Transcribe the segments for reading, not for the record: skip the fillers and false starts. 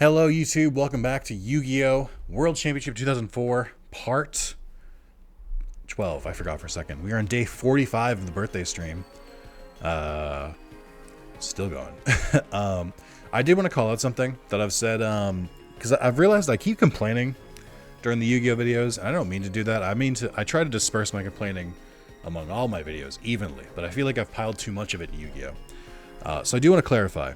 Hello YouTube, welcome back to Yu-Gi-Oh! World Championship 2004, part 12. I forgot for a second. We are on day 45 of the birthday stream. Still going. I did want to call out something that I've said, because I've realized I keep complaining during the Yu-Gi-Oh! Videos, and I don't mean to do that. I try to disperse my complaining among all my videos evenly, but I feel like I've piled too much of it in Yu-Gi-Oh! So I do want to clarify.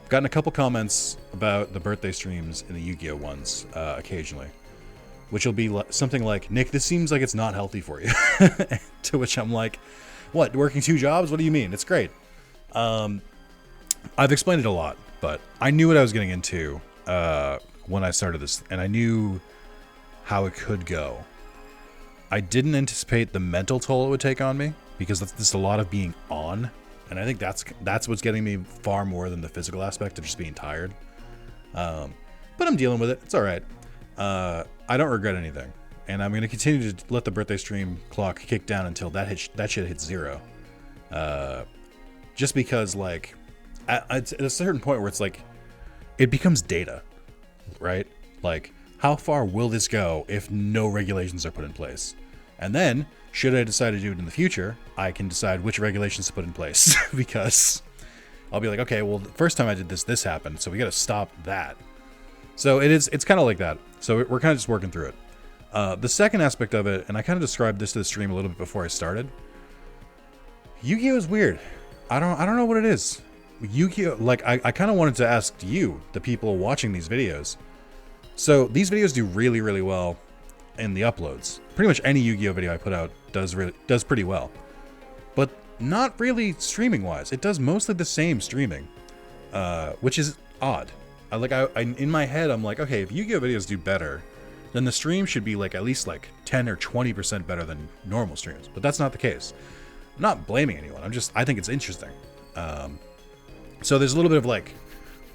I've gotten a couple comments about the birthday streams in the Yu-Gi-Oh! Ones occasionally, which will be something like, Nick, this seems like it's not healthy for you. To which I'm like, what, working 2 jobs? What do you mean? It's great. I've explained it a lot, but I knew what I was getting into when I started this, and I knew how it could go. I didn't anticipate the mental toll it would take on me, because that's just a lot of being on. And I think that's what's getting me far more than the physical aspect of just being tired. But I'm dealing with it. It's all right. I don't regret anything, and I'm going to continue to let the birthday stream clock kick down until that shit hits 0. Just because, like, at a certain point where it's like, it becomes data, right? Like, how far will this go if no regulations are put in place? And then, should I decide to do it in the future, I can decide which regulations to put in place. Because I'll be like, okay, well, the first time I did this happened, so we got to stop that. So it's kind of like that. So we're kind of just working through it. The second aspect of it, and I kind of described this to the stream a little bit before I started. Yu-Gi-Oh! Is weird. I don't know what it is. Yu-Gi-Oh! Like, I kind of wanted to ask you, the people watching these videos. So these videos do really, really well in the uploads. Pretty much any Yu-Gi-Oh! Video I put out does pretty well, but not really streaming wise. It does mostly the same streaming, which is odd. In my head, I'm like, okay, if Yu-Gi-Oh! Videos do better, then the stream should be like at least like 10 or 20% better than normal streams. But that's not the case. I'm not blaming anyone. I think it's interesting. So there's a little bit of like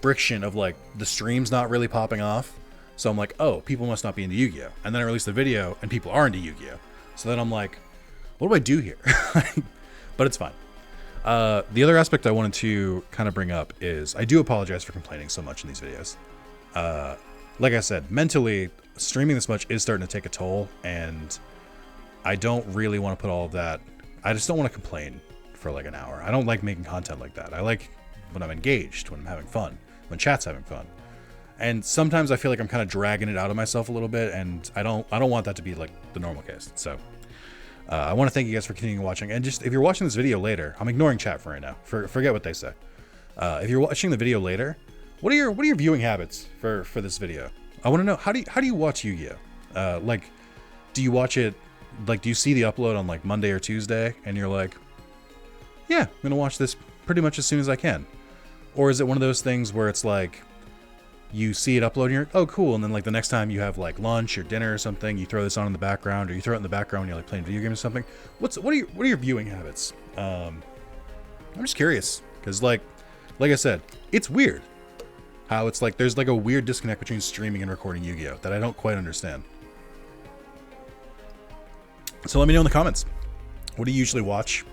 friction of like the streams not really popping off. So I'm like, oh, people must not be into Yu-Gi-Oh! And then I release the video and people are into Yu-Gi-Oh! So then I'm like, what do I do here? But it's fine. The other aspect I wanted to kind of bring up is I do apologize for complaining so much in these videos. Like I said, mentally, streaming this much is starting to take a toll, and I don't really want to put all of that. I just don't want to complain for like an hour. I don't like making content like that. I like when I'm engaged, when I'm having fun, when chat's having fun. And sometimes I feel like I'm kind of dragging it out of myself a little bit, and I don't want that to be like the normal case. So I want to thank you guys for continuing watching. And just if you're watching this video later, I'm ignoring chat for right now. Forget what they say. If you're watching the video later, what are your viewing habits for this video? I want to know, how do you watch Yu-Gi-Oh? Like, do you watch it, like, do you see the upload on like Monday or Tuesday and you're like, yeah, I'm gonna watch this pretty much as soon as I can? Or is it one of those things where it's like, you see it upload and you're, oh, cool. And then like the next time you have like lunch or dinner or something, you throw this on in the background, or you throw it in the background when you're like playing video games or something. What are your viewing habits? I'm just curious, because like I said, it's weird how it's like, there's like a weird disconnect between streaming and recording Yu-Gi-Oh! That I don't quite understand. So let me know in the comments. What do you usually watch?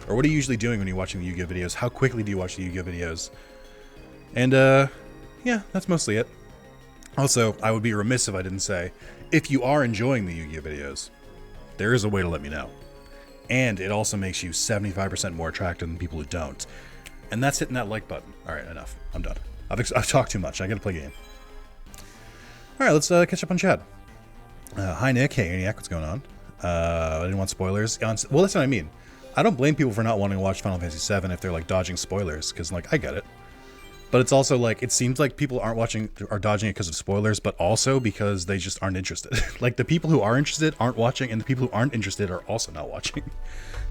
Or what are you usually doing when you're watching the Yu-Gi-Oh! Videos? How quickly do you watch the Yu-Gi-Oh! Videos? And yeah, that's mostly it. Also, I would be remiss if I didn't say, if you are enjoying the Yu-Gi-Oh! Videos, there is a way to let me know. And it also makes you 75% more attractive than people who don't. And that's hitting that like button. All right, enough. I'm done. I've talked too much. I gotta play a game. All right, let's catch up on chat. Hi, Nick. Hey, Aniac. What's going on? I didn't want spoilers. Well, that's what I mean. I don't blame people for not wanting to watch Final Fantasy VII if they're like dodging spoilers, because like I get it. But it's also like, it seems like people are dodging it because of spoilers, but also because they just aren't interested. Like the people who are interested aren't watching, and the people who aren't interested are also not watching.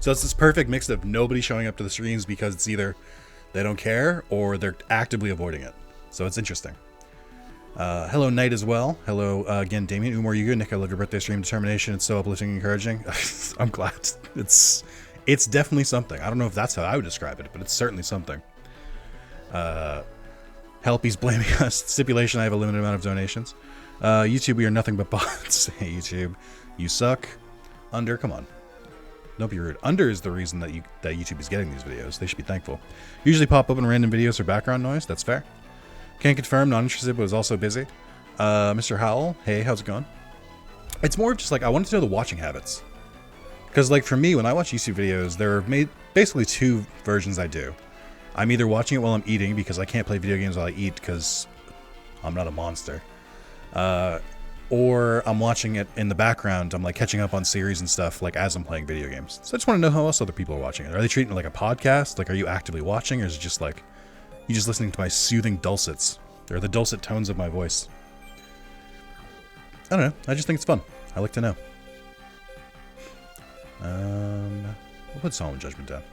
So it's this perfect mix of nobody showing up to the streams because it's either they don't care or they're actively avoiding it. So it's interesting. Hello, Knight, as well. Hello again, Damien. Umar, you good? Nick, I love your birthday stream. Determination. It's so uplifting and encouraging. I'm glad. It's definitely something. I don't know if that's how I would describe it, but it's certainly something. Helpy's blaming us. Stipulation, I have a limited amount of donations. YouTube, we are nothing but bots. Hey, YouTube, you suck. Under, come on. Don't be rude. Under is the reason that YouTube is getting these videos. They should be thankful. Usually pop up in random videos for background noise. That's fair. Can't confirm, not interested, but was also busy. Mr. Howell, hey, how's it going? It's more of just like, I wanted to know the watching habits. Because like for me, when I watch YouTube videos, there are basically two versions I do. I'm either watching it while I'm eating, because I can't play video games while I eat, because I'm not a monster. Or I'm watching it in the background. I'm like catching up on series and stuff like as I'm playing video games. So I just want to know how else other people are watching it. Are they treating it like a podcast? Like, are you actively watching, or is it just like you just listening to my soothing dulcets, or the dulcet tones of my voice? I don't know. I just think it's fun. I like to know. We'll put Solemn Judgment down.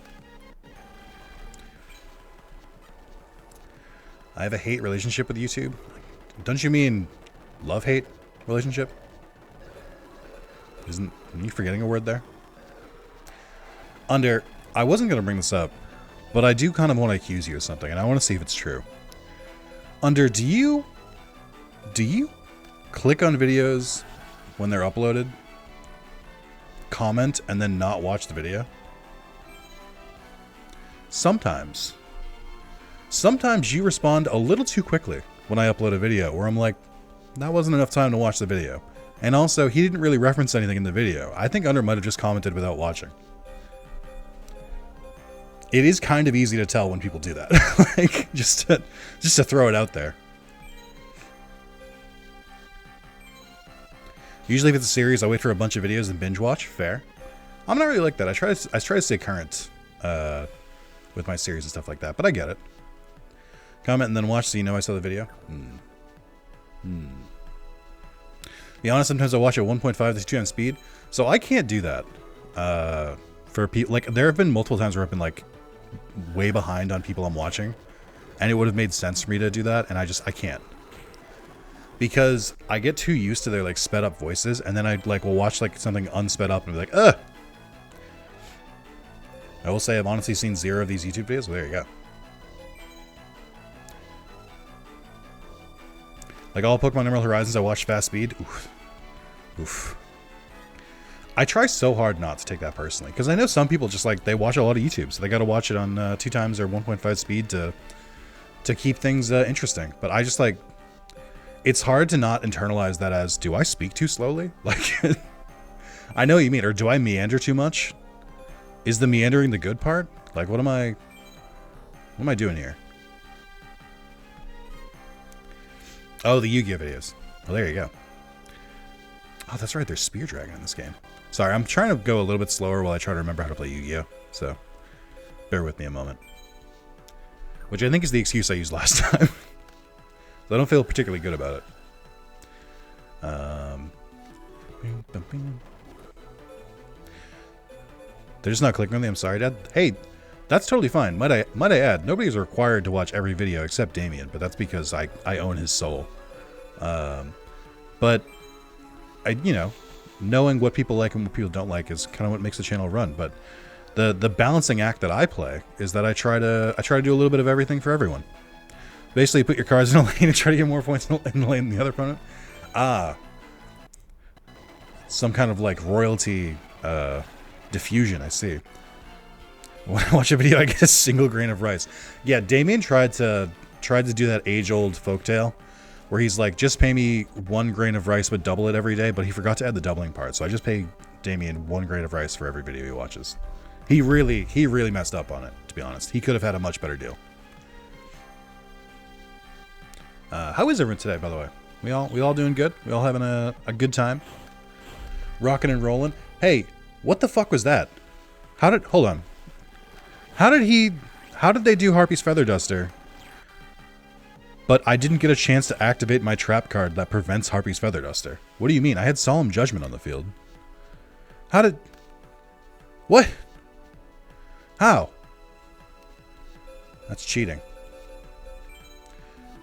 I have a hate relationship with YouTube. Don't you mean love-hate relationship? Are you forgetting a word there? I wasn't going to bring this up, but I do kind of want to accuse you of something, and I want to see if it's true. Do you click on videos when they're uploaded, comment, and then not watch the video? Sometimes you respond a little too quickly when I upload a video, where I'm like, that wasn't enough time to watch the video. And also, he didn't really reference anything in the video. I think Under might have just commented without watching. It is kind of easy to tell when people do that. Like, just to throw it out there. Usually if it's a series, I wait for a bunch of videos and binge watch. Fair. I'm not really like that. I try to stay current with my series and stuff like that, but I get it. Comment and then watch so you know I saw the video. Be honest, sometimes I watch at 1.5 to 2 times speed, so I can't do that. For people, like, there have been multiple times where I've been like way behind on people I'm watching, and it would have made sense for me to do that, and I can't. Because I get too used to their like sped up voices, and then I like will watch like something unsped up and be like, ugh. I will say I've honestly seen 0 of these YouTube videos. Well, there you go. Like all Pokemon Emerald Horizons, I watch fast speed. Oof. I try so hard not to take that personally, because I know some people just like, they watch a lot of YouTube, so they got to watch it on 2 times or 1.5 speed to keep things interesting. But I just like, it's hard to not internalize that as, do I speak too slowly? Like, I know what you mean. Or do I meander too much? Is the meandering the good part? Like, what am I doing here? Oh, the Yu-Gi-Oh videos. Well, there you go. Oh, that's right. There's Spear Dragon in this game. Sorry, I'm trying to go a little bit slower while I try to remember how to play Yu-Gi-Oh. So, bear with me a moment. Which I think is the excuse I used last time. So I don't feel particularly good about it. They're just not clicking on me. I'm sorry, Dad. Hey, that's totally fine. Might I add, nobody is required to watch every video except Damien, but that's because I own his soul. But you know, knowing what people like and what people don't like is kind of what makes the channel run. But the balancing act that I play is that I try to do a little bit of everything for everyone. Basically, put your cards in a lane and try to get more points in the lane than the other opponent. Some kind of like royalty diffusion, I see. When I watch a video, I get a single grain of rice. Yeah, Damien tried to do that age-old folktale where he's like, just pay me 1 grain of rice but double it every day, but he forgot to add the doubling part. So I just pay Damien 1 grain of rice for every video he watches. He really messed up on it, to be honest. He could have had a much better deal. How is everyone today, by the way? We all doing good? We all having a good time? Rocking and rolling? Hey, what the fuck was that? Hold on. How did they do Harpy's Feather Duster, but I didn't get a chance to activate my trap card that prevents Harpy's Feather Duster? What do you mean? I had Solemn Judgment on the field. What? How? That's cheating.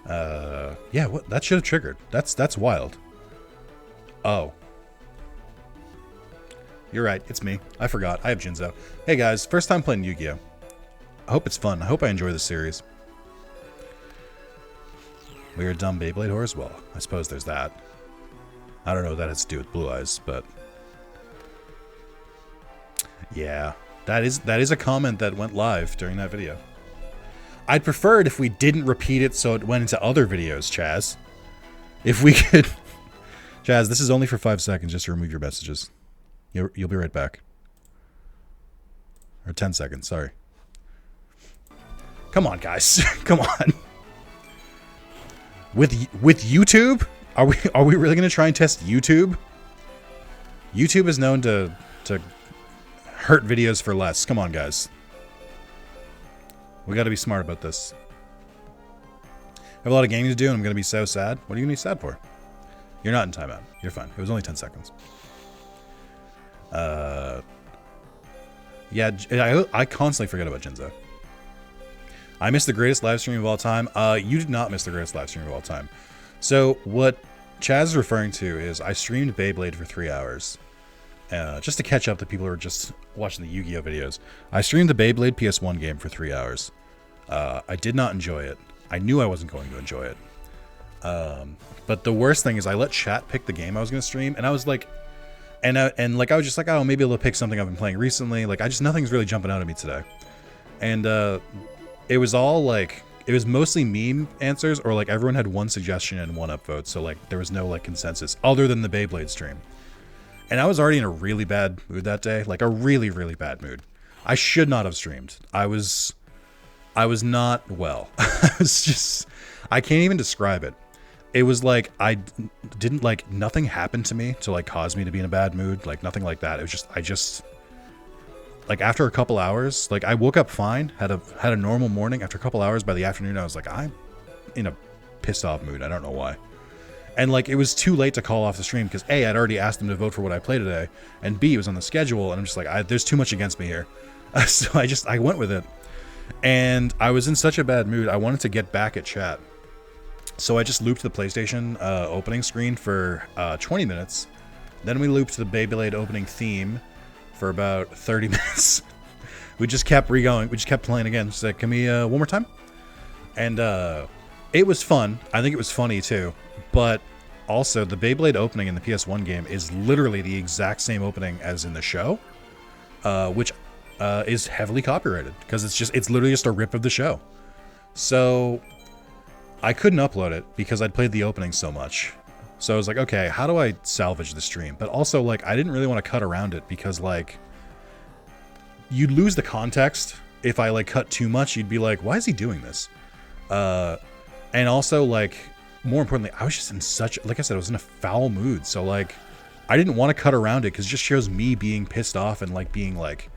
Yeah, what? That should have triggered. That's wild. Oh. You're right, it's me. I forgot. I have Jinzo. Hey guys, first time playing Yu-Gi-Oh! I hope it's fun. I hope I enjoy this series. We are dumb Beyblade whores? Well, I suppose there's that. I don't know what that has to do with Blue Eyes, but... yeah. That is a comment that went live during that video. I'd prefer it if we didn't repeat it so it went into other videos, Chaz. If we could... Chaz, this is only for 5 seconds just to remove your messages. You'll be right back. Or 10 seconds, sorry. Come on, guys. Come on. With YouTube? Are we really going to try and test YouTube? YouTube is known to hurt videos for less. Come on, guys. We got to be smart about this. I have a lot of gaming to do, and I'm going to be so sad. What are you going to be sad for? You're not in timeout. You're fine. It was only 10 seconds. Yeah, I constantly forget about Jinzo. I missed the greatest live stream of all time. You did not miss the greatest live stream of all time. So what Chaz is referring to is I streamed Beyblade for 3 hours. Just to catch up to people who are just watching the Yu-Gi-Oh videos. I streamed the Beyblade PS1 game for 3 hours. I did not enjoy it. I knew I wasn't going to enjoy it. But the worst thing is I let chat pick the game I was going to stream, and I was like, and like I was just like, oh, maybe they'll pick something I've been playing recently. Like nothing's really jumping out at me today. And it was all like, it was mostly meme answers, or like everyone had one suggestion and one upvote, so like there was no like consensus other than the Beyblade stream. And I was already in a really bad mood that day, like a really, really bad mood. I should not have streamed. I was not well. I can't even describe it. It was like, I didn't like, nothing happened to me to like cause me to be in a bad mood. Like nothing like that. It was just, like after a couple hours, like I woke up fine, had a normal morning. After a couple hours by the afternoon, I was like, I'm in a pissed off mood. I don't know why. And like, it was too late to call off the stream because A, I'd already asked them to vote for what I play today. And B, it was on the schedule. And I'm just like, there's too much against me here. So I went with it. And I was in such a bad mood. I wanted to get back at chat. So I just looped the PlayStation opening screen for 20 minutes. Then we looped the Beyblade opening theme for about 30 minutes. We just kept re-going. We just kept playing again. So can we one more time? And it was fun. I think it was funny too. But also the Beyblade opening in the PS1 game is literally the exact same opening as in the show, which is heavily copyrighted because it's literally just a rip of the show. So I couldn't upload it because I'd played the opening so much. So I was like, okay, how do I salvage the stream? But also, like, I didn't really want to cut around it because, like, you'd lose the context if I, like, cut too much. You'd be like, why is he doing this? And also, like, more importantly, I was just in such, like I said, I was in a foul mood. So, like, I didn't want to cut around it because it just shows me being pissed off and, like, being, like,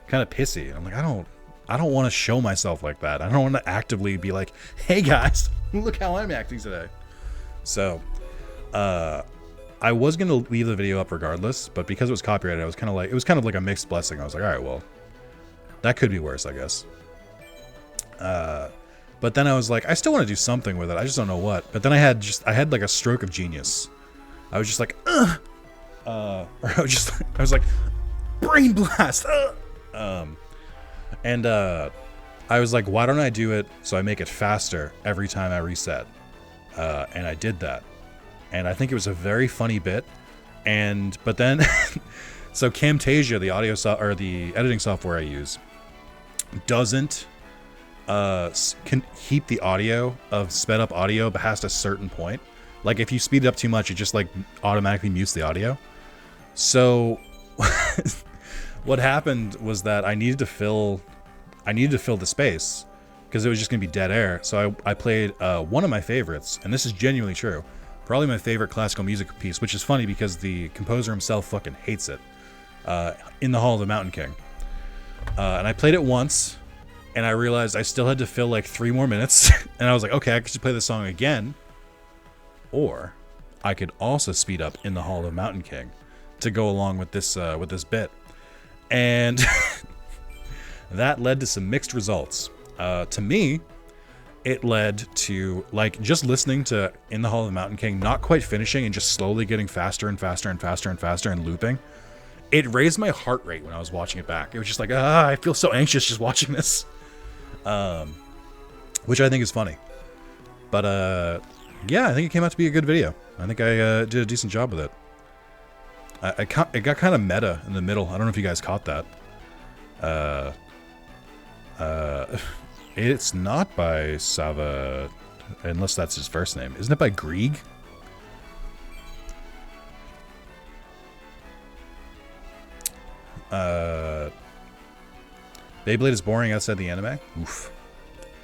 kind of pissy. I'm like, I don't want to show myself like that. I don't want to actively be like, hey guys, look how I'm acting today. So, I was going to leave the video up regardless, but because it was copyrighted, I was kind of like, it was kind of like a mixed blessing. I was like, all right, well, that could be worse, I guess. But then I was like, I still want to do something with it. I just don't know what. But then I had like a stroke of genius. I was just like, or I was like, brain blast. And I was like, why don't I do it so I make it faster every time I reset? And I did that. And I think it was a very funny bit. But then, so Camtasia, the or the editing software I use, doesn't can keep the audio of sped up audio past a certain point. Like if you speed it up too much, it just like automatically mutes the audio. So what happened was that I needed to fill the space because it was just gonna be dead air. So I played one of my favorites, and this is genuinely true, probably my favorite classical music piece, which is funny because the composer himself fucking hates it, In the Hall of the Mountain King. And I played it once, and I realized I still had to fill like 3 more minutes, and I was like, okay, I could just play the song again, or I could also speed up In the Hall of the Mountain King to go along with this bit. And that led to some mixed results. To me, it led to like just listening to In the Hall of the Mountain King, not quite finishing and just slowly getting faster and faster and faster and faster and looping. It raised my heart rate when I was watching it back. It was just like, I feel so anxious just watching this. Which I think is funny. But yeah, I think it came out to be a good video. I think I did a decent job with it. It got kind of meta in the middle. I don't know if you guys caught that. It's not by Sava, unless that's his first name. Isn't it by Grieg? Beyblade is boring outside the anime? Oof.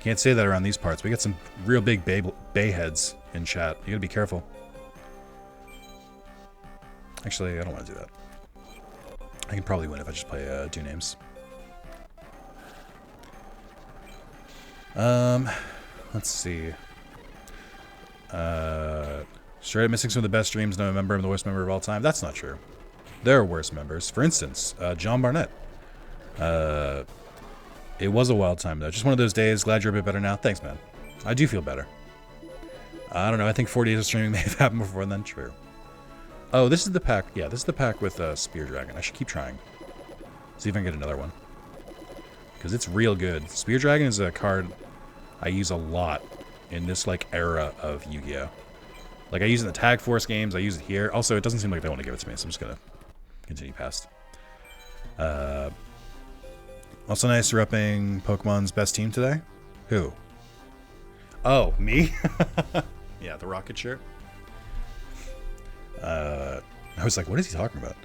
Can't say that around these parts. We got some real big Bay heads in chat. You gotta be careful. Actually, I don't want to do that. I can probably win if I just play do names. Let's see. Straight up missing some of the best streams. No member. I'm the worst member of all time. That's not true. There are worse members. For instance, John Barnett. It was a wild time, though. Just one of those days. Glad you're a bit better now. Thanks, man. I do feel better. I don't know. I think 40 days of streaming may have happened before then. True. Oh, this is the pack. Yeah, this is the pack with Spear Dragon. I should keep trying. See if I can get another one. Because it's real good. Spear Dragon is a card I use a lot in this, like, era of Yu-Gi-Oh! Like, I use it in the Tag Force games. I use it here. Also, it doesn't seem like they want to give it to me, so I'm just going to continue past. Also nice repping Pokemon's best team today. Who? Oh, me? Yeah, the rocket shirt. I was like, what is he talking about?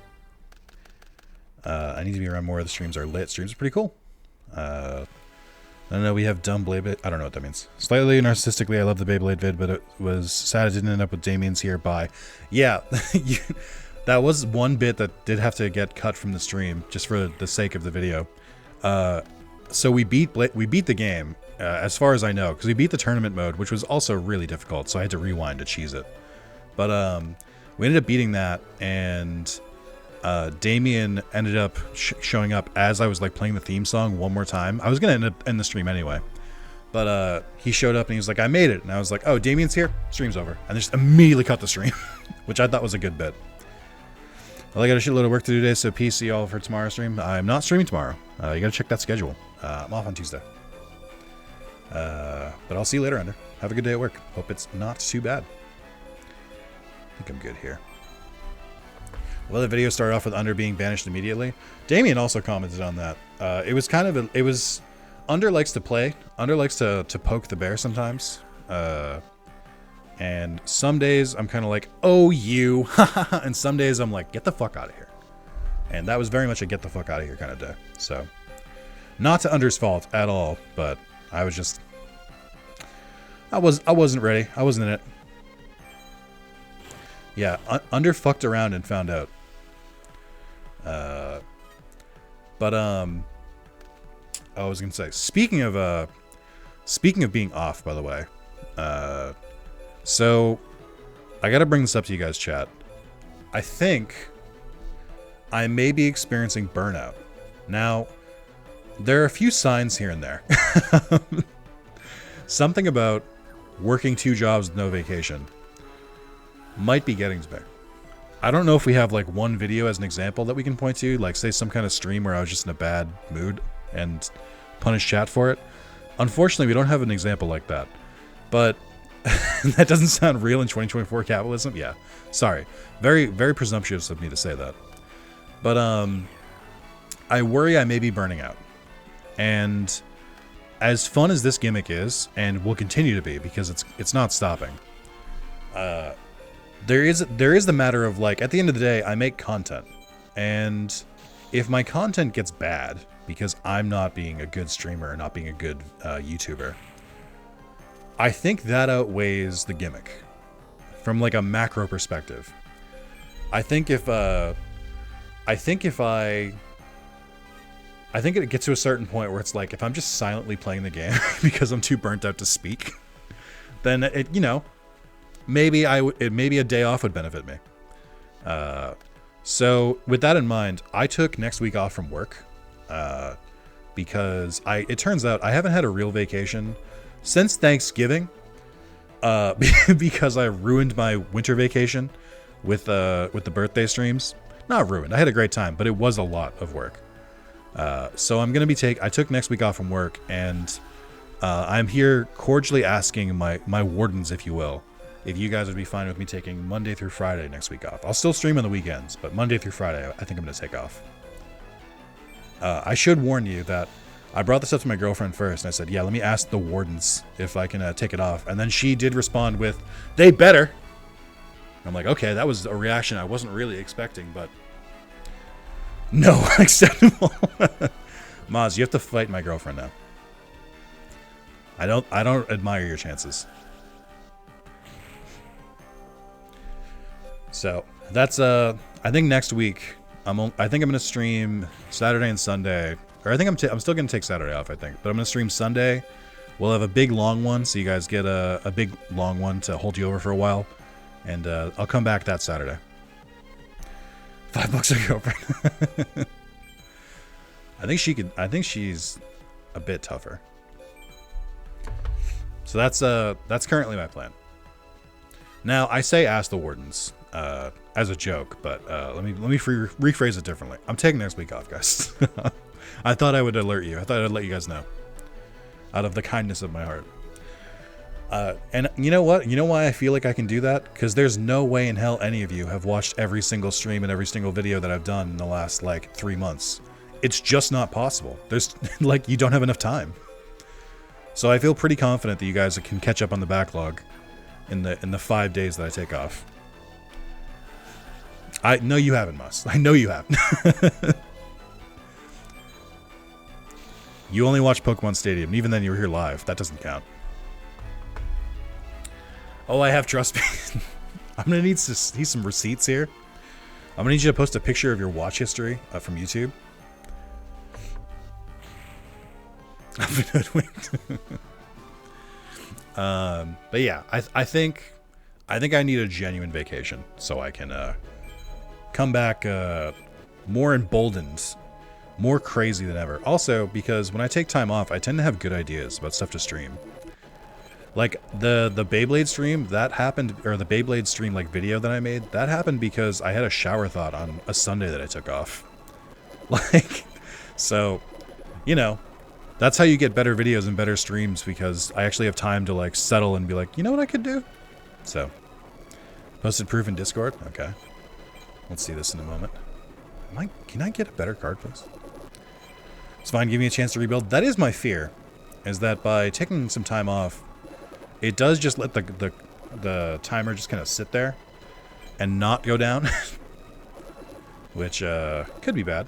I need to be around more. The streams are lit. Streams are pretty cool. I don't know, we have dumb Beyblade. I don't know what that means. Slightly narcissistically, I love the Beyblade vid, but it was sad it didn't end up with Damien's here. Bye. Yeah, that was one bit that did have to get cut from the stream, just for the sake of the video. So we beat the game, as far as I know, because we beat the tournament mode, which was also really difficult, so I had to rewind to cheese it. But we ended up beating that, and Damien ended up showing up as I was like playing the theme song one more time. I was gonna end the stream anyway, but he showed up and he was like, "I made it," and I was like, "Oh, Damien's here. Stream's over," and just immediately cut the stream, which I thought was a good bit. Well, I got a shitload of work to do today, so peace. See y'all for tomorrow's stream. I'm not streaming tomorrow. You gotta check that schedule. I'm off on Tuesday. But I'll see you later, Ender. Have a good day at work. Hope it's not too bad. I think I'm good here. Well, the video started off with Under being banished immediately. Damien also commented on that. It was kind of it was Under likes to play. Under likes to poke the bear sometimes. And some days I'm kind of like, oh, you. And some days I'm like, get the fuck out of here. And that was very much a get the fuck out of here kind of day. So, not to Under's fault at all, but I was just, I wasn't ready. I wasn't in it. Yeah, Under fucked around and found out. I was gonna say, speaking of being off, by the way, so I gotta bring this up to you guys, chat. I think I may be experiencing burnout. Now, there are a few signs here and there. Something about working 2 jobs with no vacation might be getting to me. I don't know if we have like one video as an example that we can point to, like say some kind of stream where I was just in a bad mood and punish chat for it. Unfortunately, we don't have an example like that. But that doesn't sound real in 2024 capitalism. Yeah, sorry. Very, very presumptuous of me to say that. But I worry I may be burning out. And as fun as this gimmick is, and will continue to be because it's not stopping. There is the matter of like, at the end of the day, I make content, and if my content gets bad because I'm not being a good streamer or not being a good YouTuber, I think that outweighs the gimmick from like a macro perspective. I think it gets to a certain point where it's like, if I'm just silently playing the game because I'm too burnt out to speak, then it, you know, maybe a day off would benefit me. So with that in mind, I took next week off from work because it turns out I haven't had a real vacation since Thanksgiving because I ruined my winter vacation with the birthday streams. Not ruined. I had a great time, but it was a lot of work. So I'm gonna I took next week off from work, and I'm here cordially asking my wardens, if you will, if you guys would be fine with me taking Monday through Friday next week off. I'll still stream on the weekends, but Monday through Friday, I think I'm gonna take off. I should warn you that I brought this up to my girlfriend first, and I said, yeah, let me ask the wardens if I can take it off. And then she did respond with, they better. I'm like, okay, that was a reaction I wasn't really expecting, but no, acceptable. Maz, you have to fight my girlfriend now. I don't admire your chances. So that's I think next week I think I'm gonna stream Saturday and Sunday, or I think I'm still gonna take Saturday off, I think, but I'm gonna stream Sunday. We'll have a big long one, so you guys get a big long one to hold you over for a while, and I'll come back that Saturday. $5 a girlfriend. I think she's a bit tougher. So that's currently my plan. Now I say ask the wardens as a joke, but let me rephrase it differently. I'm taking next week off, guys. I thought I would alert you. I thought I'd let you guys know, out of the kindness of my heart. And you know what? You know why I feel like I can do that? Because there's no way in hell any of you have watched every single stream and every single video that I've done in the last like 3 months. It's just not possible. There's like, you don't have enough time. So I feel pretty confident that you guys can catch up on the backlog in the 5 days that I take off. I know you haven't, Mus. I know you haven't. You only watch Pokemon Stadium, and even then you were here live. That doesn't count. Oh, I have trust me. I'm gonna need some receipts here. I'm gonna need you to post a picture of your watch history from YouTube. I've been hoodwinked. But yeah, I think I need a genuine vacation so I can come back more emboldened, more crazy than ever. Also, because when I take time off, I tend to have good ideas about stuff to stream. Like the Beyblade stream that happened, or the Beyblade stream like video that I made, that happened because I had a shower thought on a Sunday that I took off. Like, so, you know, that's how you get better videos and better streams, because I actually have time to like settle and be like, you know what I could do? So, posted proof in Discord. Okay, let's see this in a moment. Can I get a better card, please? It's fine. Give me a chance to rebuild. That is my fear, is that by taking some time off, it does just let the timer just kind of sit there and not go down, which could be bad.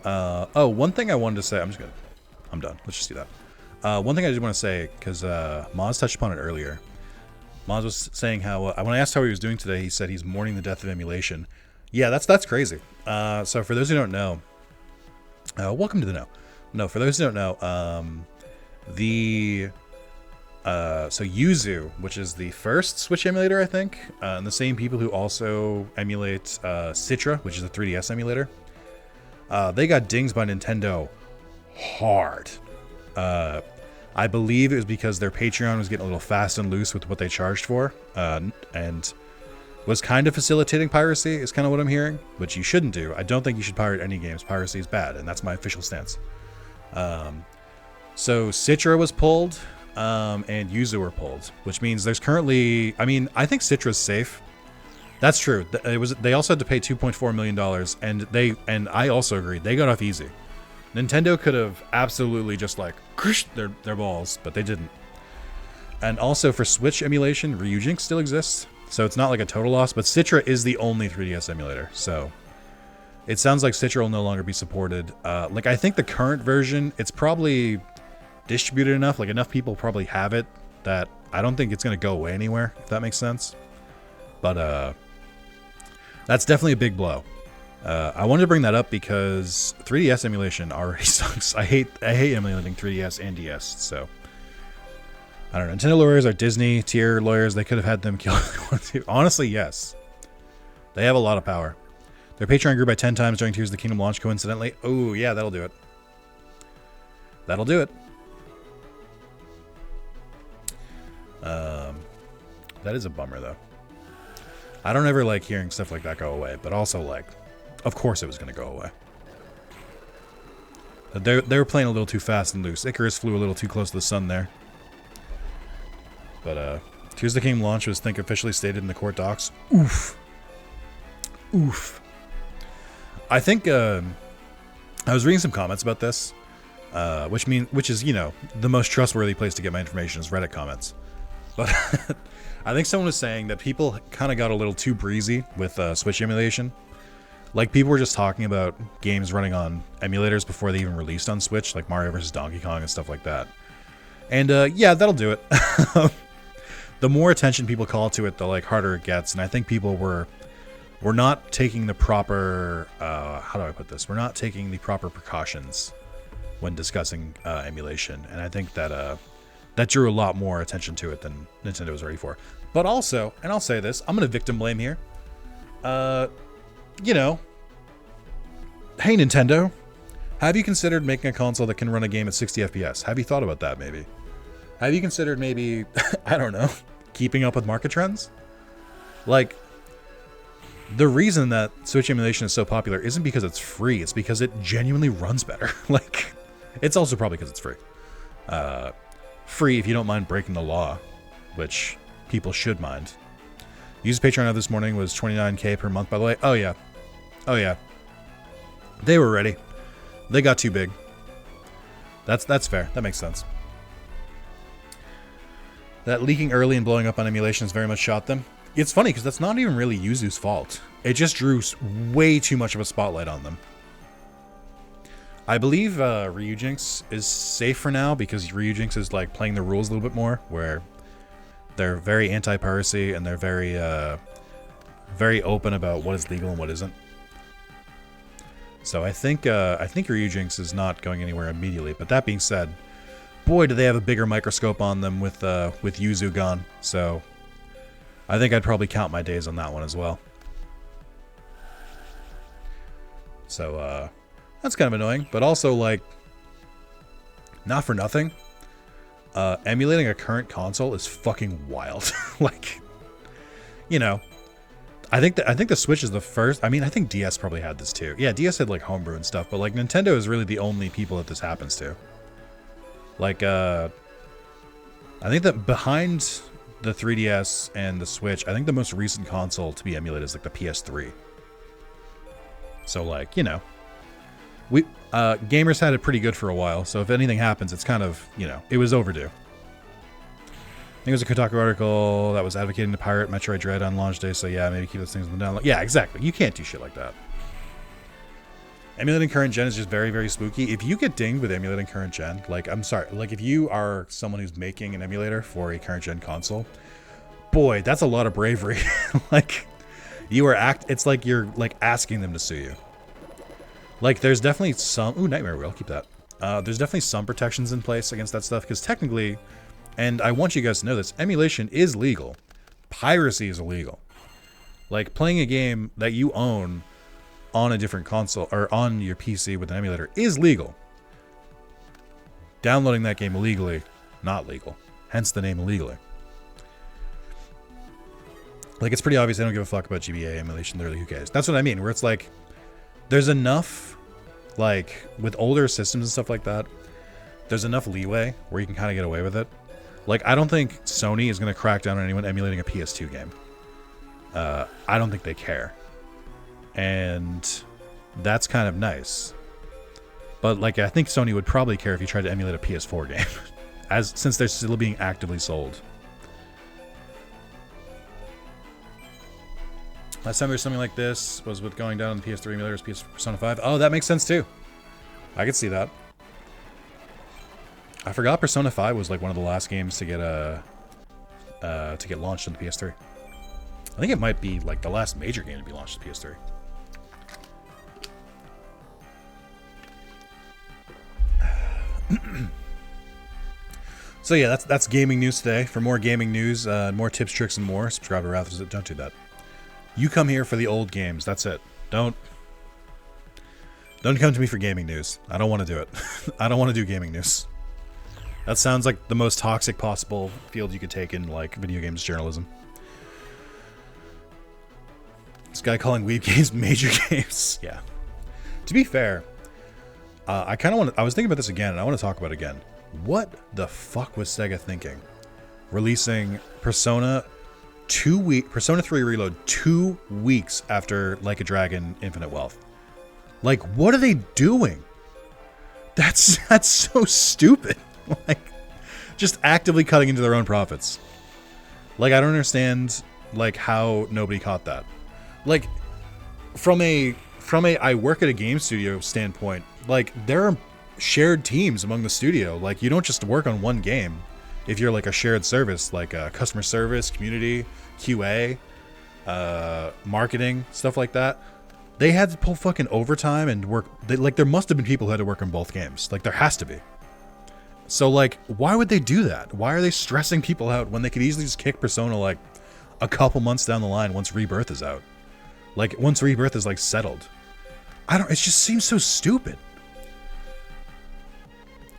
Oh, one thing I wanted to say. I'm done. Let's just do that. One thing I did want to say, because Maz touched upon it earlier. Maz was saying how when I asked how he was doing today, he said he's mourning the death of emulation. Yeah, that's crazy. So for those who don't know, welcome to the know. No, for those who don't know, so Yuzu, which is the first Switch emulator, I think, and the same people who also emulate Citra, which is a 3DS emulator, they got dings by Nintendo hard. I believe it was because their Patreon was getting a little fast and loose with what they charged for, and was kind of facilitating piracy, is kind of what I'm hearing, which you shouldn't do. I don't think you should pirate any games. Piracy is bad, and that's my official stance. So Citra was pulled, and Yuzu were pulled, which means there's currently, I mean, I think Citra's safe. That's true. They also had to pay $2.4 million, and I also agree, they got off easy. Nintendo could have absolutely just like their balls, but they didn't. And also for Switch emulation, Ryujinx still exists, so it's not like a total loss, but Citra is the only 3DS emulator, so it sounds like Citra will no longer be supported. Like, I think the current version, it's probably distributed enough, like enough people probably have it, that I don't think it's going to go away anywhere, if that makes sense. But that's definitely a big blow. I wanted to bring that up because 3DS emulation already sucks. I hate emulating 3DS and DS, so I don't know. Nintendo lawyers are Disney tier lawyers. They could have had them kill if they wanted to. Honestly, yes. They have a lot of power. Their Patreon grew by 10 times during Tears of the Kingdom launch, coincidentally. Oh, yeah, that'll do it. That'll do it. That is a bummer, though. I don't ever like hearing stuff like that go away, but also, like, of course it was going to go away. They were playing a little too fast and loose. Icarus flew a little too close to the sun there. But, Tears of the Kingdom launch was, I think, officially stated in the court docs. Oof. Oof. I think I was reading some comments about this, which is, you know, the most trustworthy place to get my information is Reddit comments. But I think someone was saying that people kind of got a little too breezy with Switch emulation. Like, people were just talking about games running on emulators before they even released on Switch, like Mario vs. Donkey Kong and stuff like that. And yeah, that'll do it. The more attention people call to it, the like harder it gets. And I think people were not taking the proper, how do I put this? We're not taking the proper precautions when discussing emulation. And I think that that drew a lot more attention to it than Nintendo was ready for. But also, and I'll say this, I'm going to victim blame here. You know, hey Nintendo, have you considered making a console that can run a game at 60 FPS? Have you thought about that maybe? Have you considered maybe, I don't know, keeping up with market trends? Like, the reason that Switch emulation is so popular isn't because it's free, it's because it genuinely runs better. Like, it's also probably because it's free. Free if you don't mind breaking the law, which people should mind. Used Patreon this morning was $29K per month, by the way. Oh yeah. Oh yeah. They were ready. They got too big. That's fair. That makes sense. That leaking early and blowing up on emulation has very much shot them. It's funny because that's not even really Yuzu's fault. It just drew way too much of a spotlight on them. I believe Ryujinx is safe for now because Ryujinx is like playing the rules a little bit more, where they're very anti-piracy and they're very very open about what is legal and what isn't. So I think Ryujinx is not going anywhere immediately. But that being said, boy, do they have a bigger microscope on them with Yuzu gone. So I think I'd probably count my days on that one as well. So that's kind of annoying, but also like, not for nothing. Emulating a current console is fucking wild. Like, you know, I think the Switch is the first. I mean, I think DS probably had this too. Yeah, DS had like homebrew and stuff, but like Nintendo is really the only people that this happens to. Like, I think that behind the 3DS and the Switch, I think the most recent console to be emulated is like the PS3. So like, you know, we gamers had it pretty good for a while. So if anything happens, it's kind of, you know, it was overdue. I think it was a Kotaku article that was advocating to pirate Metroid Dread on launch day. So yeah, maybe keep those things on the download. Yeah, exactly. You can't do shit like that. Emulating current gen is just very, very spooky. If you get dinged with emulating current gen, like, I'm sorry, like if you are someone who's making an emulator for a current gen console, boy, that's a lot of bravery. Like, it's like you're like asking them to sue you. Like, there's definitely some, ooh, Nightmare Wheel, keep that. There's definitely some protections in place against that stuff, because technically, and I want you guys to know this, emulation is legal. Piracy is illegal. Like, playing a game that you own on a different console, or on your PC with an emulator, is legal. Downloading that game illegally, not legal. Hence the name illegally. Like, it's pretty obvious they don't give a fuck about GBA emulation, literally, who cares? That's what I mean, where it's like, there's enough, like, with older systems and stuff like that, there's enough leeway where you can kind of get away with it. Like, I don't think Sony is going to crack down on anyone emulating a PS2 game. I don't think they care. And that's kind of nice. But, like, I think Sony would probably care if you tried to emulate a PS4 game, since they're still being actively sold. Last time there was something like this was with going down on the PS3 emulators, PS Persona 5. Oh, that makes sense too. I could see that. I forgot Persona 5 was like one of the last games to get launched on the PS3. I think it might be like the last major game to be launched on the PS3. So yeah, that's gaming news today. For more gaming news, more tips, tricks, and more, subscribe to Wrath. Don't do that. You come here for the old games. That's it. Don't come to me for gaming news. I don't want to do it. I don't want to do gaming news. That sounds like the most toxic possible field you could take in, like, video games journalism. This guy calling weeb games major games. Yeah. To be fair, I was thinking about this again, and I want to talk about it again. What the fuck was Sega thinking? Releasing Persona 3 Reload 2 weeks after Like a Dragon Infinite Wealth. Like, what are they doing? That's so stupid. Like, just actively cutting into their own profits. Like, I don't understand, like, how nobody caught that. Like, from a I work at a game studio standpoint, like, there are shared teams among the studio. Like, you don't just work on one game. If you're like a shared service, like customer service, community, QA, marketing, stuff like that, they had to pull fucking overtime and work. Like, there must have been people who had to work on both games. Like, there has to be. So, like, why would they do that? Why are they stressing people out when they could easily just kick Persona, like, a couple months down the line once Rebirth is out? Like, once Rebirth is, like, settled. It just seems so stupid.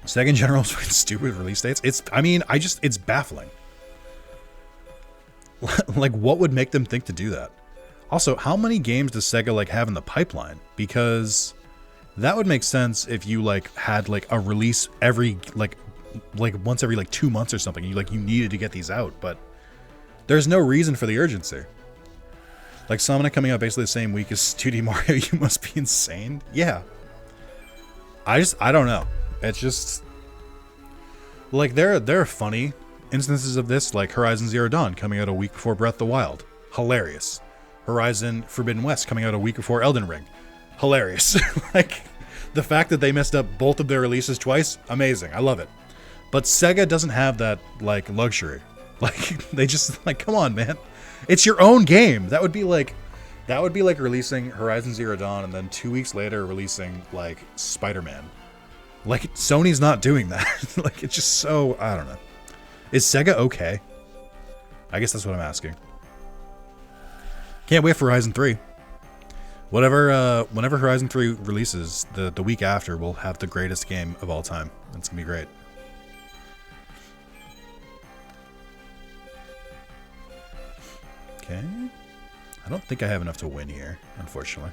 Sega in general is stupid release dates. It's baffling. Like, what would make them think to do that? Also, how many games does Sega, like, have in the pipeline? Because that would make sense if you, like, had, like, a release every, like once every, like, 2 months or something. You needed to get these out, but there's no reason for the urgency. Like, Summoner coming out basically the same week as 2D Mario, you must be insane. Yeah. I don't know. It's just, like, there are funny instances of this, like Horizon Zero Dawn coming out a week before Breath of the Wild. Hilarious. Horizon Forbidden West coming out a week before Elden Ring. Hilarious. Like, the fact that they messed up both of their releases twice, amazing. I love it. But Sega doesn't have that, like, luxury. Like, they just, like, come on, man. It's your own game. That would be like releasing Horizon Zero Dawn and then 2 weeks later releasing, like, Spider-Man. Like, Sony's not doing that. Like, it's just so, I don't know. Is Sega okay? I guess that's what I'm asking. Can't wait for Horizon 3. Whenever Horizon 3 releases, the week after, we'll have the greatest game of all time. It's gonna be great. Okay. I don't think I have enough to win here, unfortunately.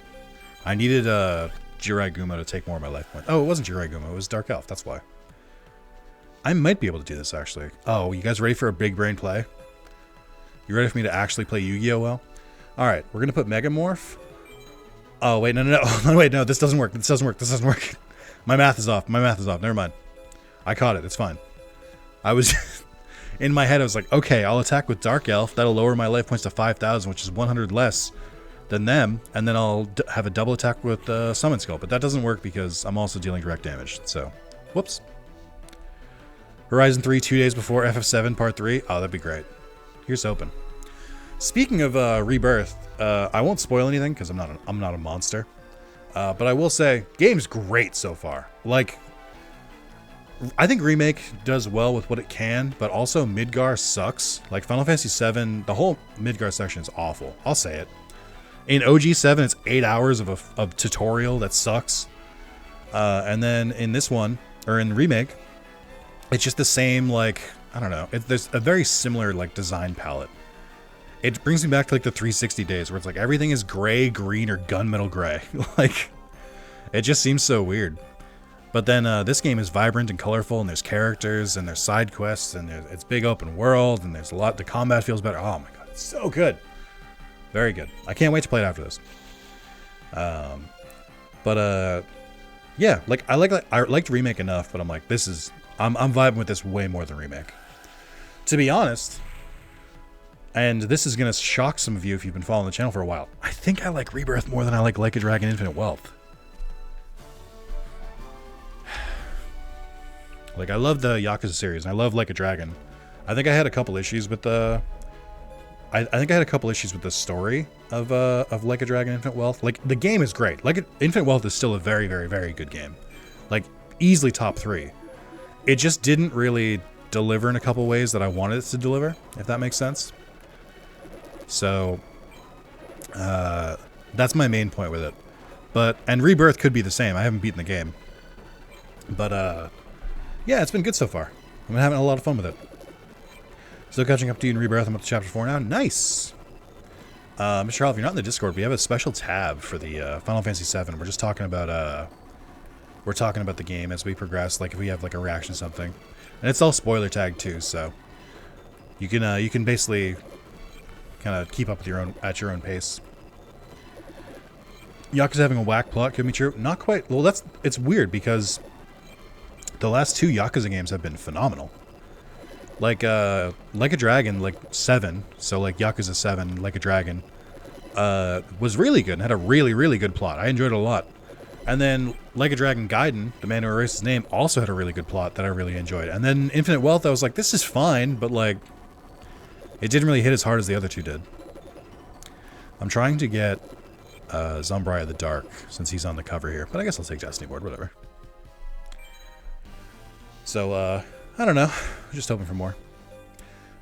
I needed Jirai Guma to take more of my life points. Oh, it wasn't Jirai Guma, it was Dark Elf, that's why. I might be able to do this, actually. Oh, you guys ready for a big brain play? You ready for me to actually play Yu-Gi-Oh well? Alright, we're gonna put Megamorph. Oh, wait, no. Wait, no, this doesn't work. This doesn't work. My math is off. Never mind. I caught it. It's fine. I was... In my head, I was like, okay, I'll attack with Dark Elf. That'll lower my life points to 5,000, which is 100 less than them. And then I'll have a double attack with Summon Skull. But that doesn't work because I'm also dealing direct damage. So, whoops. Horizon 3, 2 days before FF7 Part 3. Oh, that'd be great. Here's hoping. Speaking of Rebirth, I won't spoil anything because I'm not a monster. But I will say, game's great so far. Like, I think Remake does well with what it can, but also Midgar sucks. Like, Final Fantasy VII, the whole Midgar section is awful. I'll say it. In OG 7, it's 8 hours of a tutorial that sucks. And then in this one, or in Remake, it's just the same, like, I don't know. There's a very similar, like, design palette. It brings me back to, like, the 360 days, where it's like everything is gray, green, or gunmetal gray. Like, it just seems so weird. But then this game is vibrant and colorful, and there's characters, and there's side quests, and it's big open world, and there's a lot. The combat feels better. Oh my god, it's so good, very good. I can't wait to play it after this. Yeah, like I liked Remake enough, but I'm like, I'm vibing with this way more than Remake, to be honest. And this is gonna shock some of you if you've been following the channel for a while. I think I like Rebirth more than I like a Dragon Infinite Wealth. Like, I love the Yakuza series, and I love Like a Dragon. I think I had a couple issues with the... I think I had a couple issues with the story of Like a Dragon Infinite Wealth. Like, the game is great. Infinite Wealth is still a very, very, very good game. Like, easily top 3. It just didn't really deliver in a couple ways that I wanted it to deliver, if that makes sense. So, that's my main point with it. And Rebirth could be the same. I haven't beaten the game. But, yeah, it's been good so far. I'm having a lot of fun with it. Still catching up to you in Rebirth. I'm up to Chapter 4 now. Nice! Mr. Hall, if you're not in the Discord, we have a special tab for the Final Fantasy VII. We're just talking about the game as we progress, like if we have like a reaction to something. And it's all spoiler tagged too, so you can basically kind of keep up with at your own pace. Yakuza having a whack plot could be true. Not quite. Well, it's weird because the last 2 Yakuza games have been phenomenal. Like a Dragon, like 7, so like Yakuza 7, Like a Dragon, was really good and had a really, really good plot. I enjoyed it a lot. And then Like a Dragon Gaiden, the man who erased his name, also had a really good plot that I really enjoyed. And then Infinite Wealth, I was like, this is fine, but like, it didn't really hit as hard as the other 2 did. I'm trying to get Zombrai the Dark, since he's on the cover here, but I guess I'll take Destiny board, whatever. So, I don't know. I'm just hoping for more.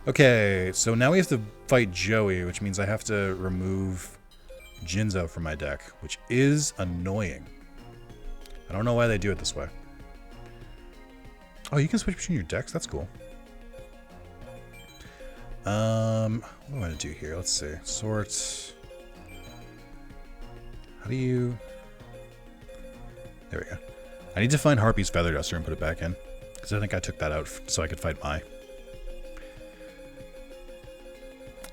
Okay, so now we have to fight Joey, which means I have to remove Jinzo from my deck, which is annoying. I don't know why they do it this way. Oh, you can switch between your decks? That's cool. What do I want to do here? Let's see. Sort. How do you... There we go. I need to find Harpy's Feather Duster and put it back in. Because I think I took that out so I could fight Mai.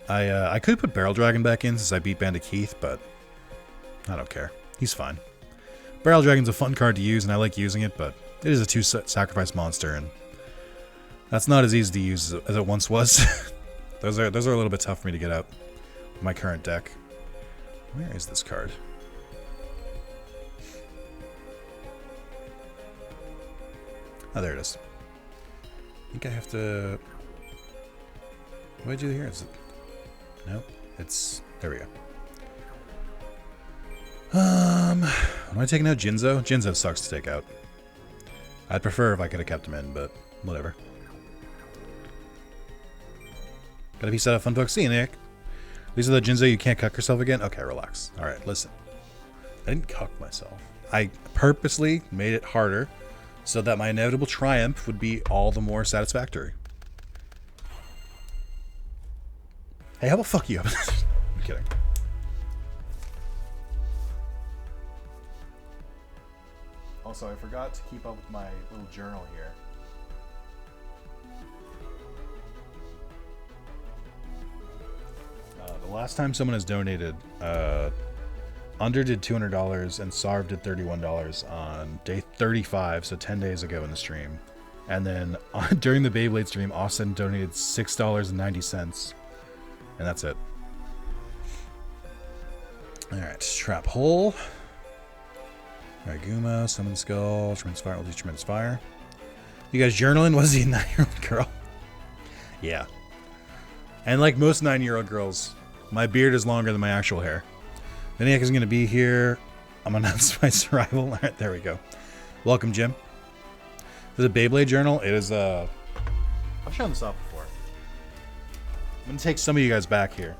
I could put Barrel Dragon back in since I beat Bandit Keith, but I don't care. He's fine. Barrel Dragon's a fun card to use, and I like using it, but it is a 2-sacrifice monster, and that's not as easy to use as it once was. Those are a little bit tough for me to get out with my current deck. Where is this card? Oh, there it is. I think I have to... What do I do here? Is it... No, it's... There we go. Am I taking out Jinzo? Jinzo sucks to take out. I'd prefer if I could have kept him in, but whatever. Got a piece out of Funfolk. See you, Nick. These are the Jinzo you can't cuck yourself again? Okay, relax. Alright, listen. I didn't cuck myself. I purposely made it harder so that my inevitable triumph would be all the more satisfactory. Hey, how about fuck you? I'm kidding. Also, I forgot to keep up with my little journal here. The last time someone has donated, Under did $200 and Sarv did $31 on day 35, so 10 days ago in the stream. And then during the Beyblade stream, Austin donated $6.90. And that's it. Alright, Trap Hole. Alright, Guma, Summon Skull, Tremendous Fire, we'll do Tremendous Fire. You guys journaling? Was he a 9-year-old girl? Yeah. And like most 9-year-old girls, my beard is longer than my actual hair. Viniac is going to be here. I'm going to announce my survival. Alright, there we go. Welcome, Jim. This is a Beyblade journal. It is I've shown this off before. I'm going to take some of you guys back here.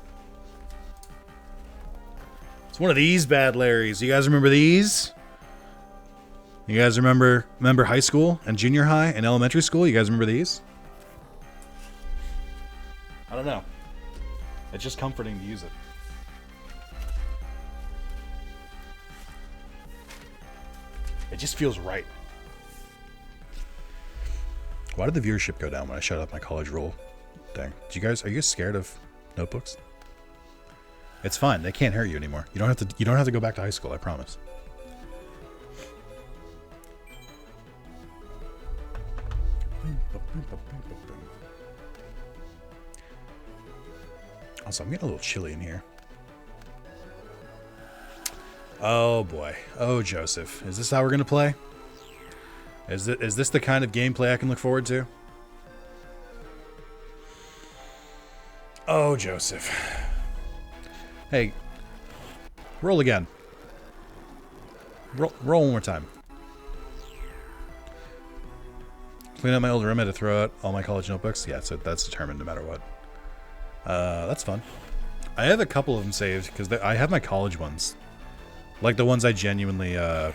It's one of these bad Larrys. You guys remember these? You guys remember high school and junior high and elementary school? You guys remember these? I don't know. It's just comforting to use it. It just feels right. Why did the viewership go down when I shut up my college roll thing? Are you guys scared of notebooks? It's fine. They can't hurt you anymore. You don't have to go back to high school, I promise. Also, I'm getting a little chilly in here. Oh boy. Oh, Joseph. Is this how we're going to play? Is this the kind of gameplay I can look forward to? Oh, Joseph. Hey. Roll again. Roll one more time. Clean out my old room. I had to throw out all my college notebooks. Yeah, so that's determined no matter what. That's fun. I have a couple of them saved because I have my college ones. Like the ones I genuinely, I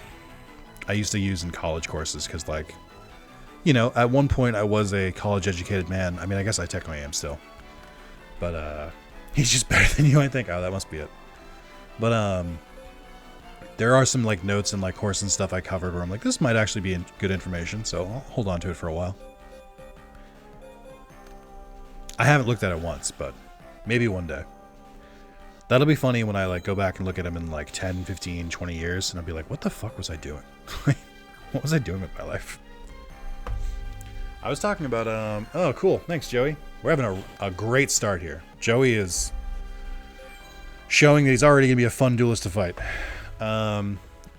used to use in college courses because, like, you know, at one point I was a college-educated man. I mean, I guess I technically am still. But, he's just better than you, I think. Oh, that must be it. But, there are some, like, notes and, like, course and stuff I covered where I'm like, this might actually be good information, so I'll hold on to it for a while. I haven't looked at it once, but maybe one day. That'll be funny when I, like, go back and look at them in, like, 10, 15, 20 years, and I'll be like, what the fuck was I doing? What was I doing with my life? I was talking about, oh, cool. Thanks, Joey. We're having a great start here. Joey is showing that he's already going to be a fun duelist to fight.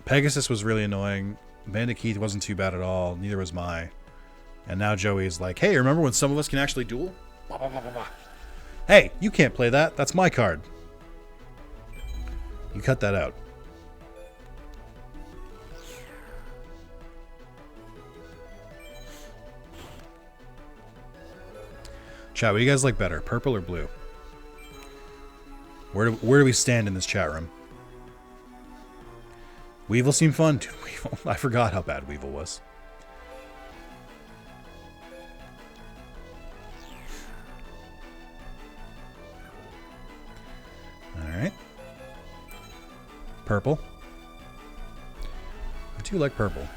Pegasus was really annoying. Bandit Keith wasn't too bad at all. Neither was Mai. And now Joey is like, hey, remember when some of us can actually duel? Bah, bah, bah, bah, bah. Hey, you can't play that. That's my card. You cut that out. Chat, what do you guys like better, purple or blue? Where do we stand in this chat room? Weevil seemed fun. Dude, Weevil. I forgot how bad Weevil was. Alright. Purple. I do like purple.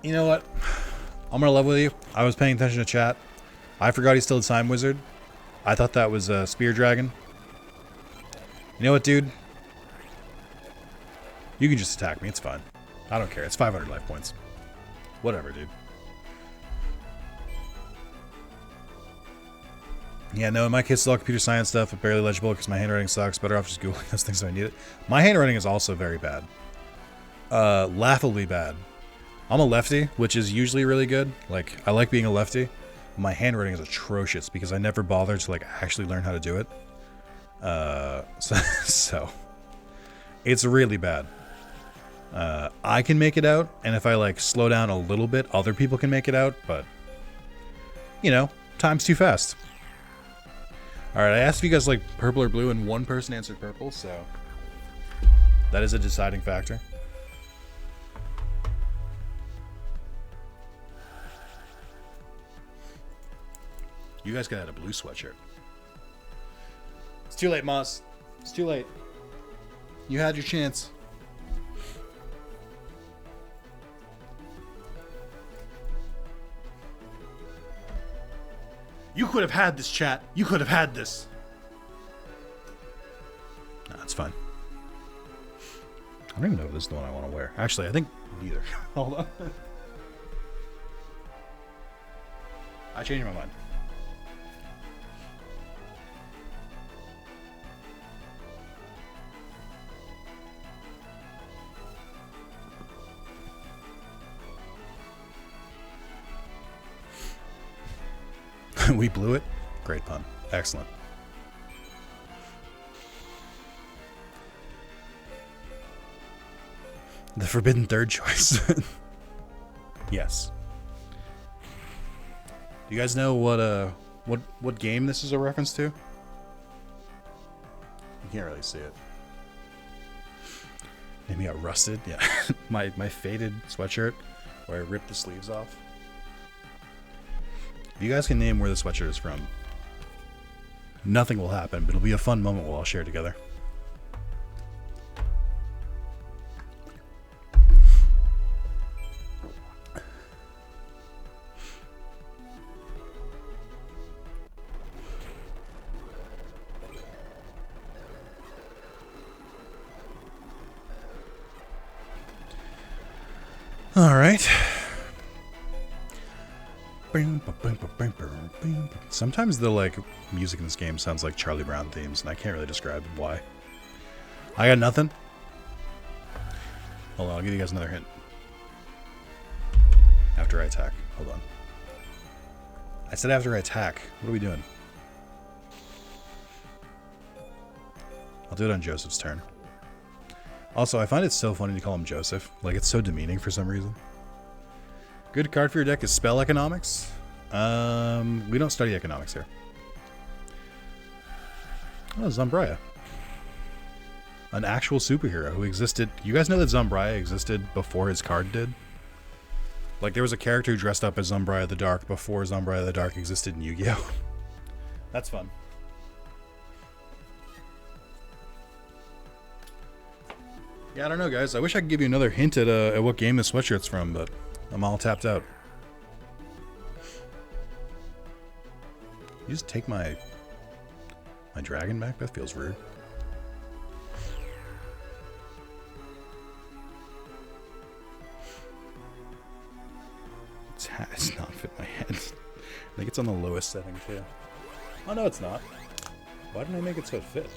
You know what? I'm gonna level with you. I was paying attention to chat. I forgot he's still a time wizard. I thought that was a spear dragon. You know what, dude? You can just attack me. It's fine. I don't care. It's 500 life points. Whatever, dude. Yeah, no, in my case, it's all computer science stuff, but barely legible because my handwriting sucks. Better off just Googling those things if I need it. My handwriting is also very bad. Laughably bad. I'm a lefty, which is usually really good. Like, I like being a lefty. My handwriting is atrocious because I never bothered to, like, actually learn how to do it. So it's really bad. I can make it out, and if I, like, slow down a little bit, other people can make it out, but, you know, time's too fast. Alright, I asked if you guys like purple or blue, and one person answered purple, so that is a deciding factor. You guys could have had a blue sweatshirt. It's too late, Moss. It's too late. You had your chance. You could have had this, chat. You could have had this. No, it's fine. I don't even know if this is the one I want to wear. Actually, I think neither. Hold on. I changed my mind. We blew it. Great pun. Excellent. The forbidden third choice. Yes. Do you guys know what game this is a reference to? You can't really see it. Maybe got rusted. Yeah. my faded sweatshirt where I ripped the sleeves off. If you guys can name where the sweatshirt is from, nothing will happen, but it'll be a fun moment we'll all share together. All right. Sometimes the like music in this game sounds like Charlie Brown themes, and I can't really describe why. I got nothing. Hold on, I'll give you guys another hint. After I attack. Hold on. I said after I attack. What are we doing? I'll do it on Joseph's turn. Also, I find it so funny to call him Joseph. Like, it's so demeaning for some reason. Good card for your deck is Spell Economics. We don't study economics here. Oh, Zombraya. An actual superhero who existed. You guys know that Zombraya existed before his card did? Like, there was a character who dressed up as Zombraya the Dark before Zombraya the Dark existed in Yu-Gi-Oh! That's fun. Yeah, I don't know, guys. I wish I could give you another hint at what game this sweatshirt's from, but I'm all tapped out. You just take my dragon back? That feels rude. Its hat does not fit my head. I think it's on the lowest setting too. Oh no, it's not. Why didn't I make it so it fit?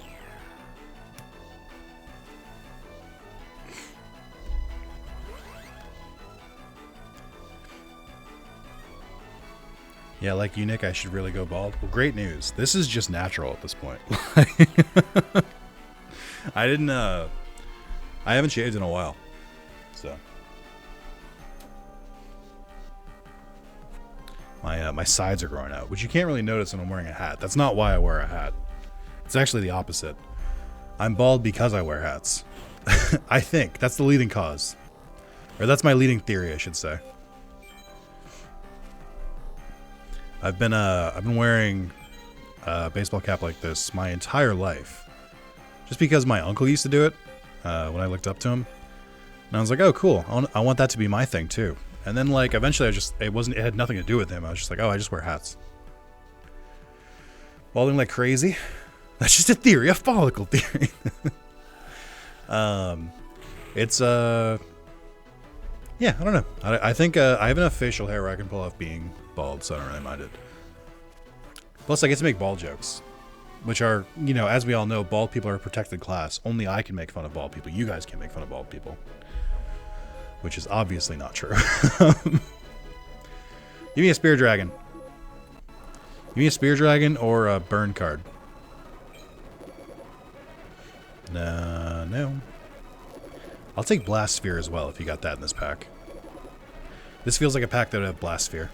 Yeah, like you, Nick, I should really go bald. Well, great news. This is just natural at this point. I haven't shaved in a while. So. My sides are growing out, which you can't really notice when I'm wearing a hat. That's not why I wear a hat. It's actually the opposite. I'm bald because I wear hats. I think. That's the leading cause. Or that's my leading theory, I should say. I've been wearing a baseball cap like this my entire life, just because my uncle used to do it when I looked up to him, and I was like, oh cool, I want that to be my thing too. And then like eventually it had nothing to do with him. I was just like, oh, I just wear hats. Balding like crazy. That's just a theory, a follicle theory. It's yeah, I don't know. I think I have enough facial hair where I can pull off being bald, so I don't really mind it. Plus, I get to make bald jokes, which are, you know, as we all know, bald people are a protected class. Only I can make fun of bald people. You guys can't make fun of bald people, which is obviously not true. Give me a spear dragon. Give me a spear dragon or a burn card. No. I'll take blast sphere as well if you got that in this pack. This feels like a pack that would have blast sphere.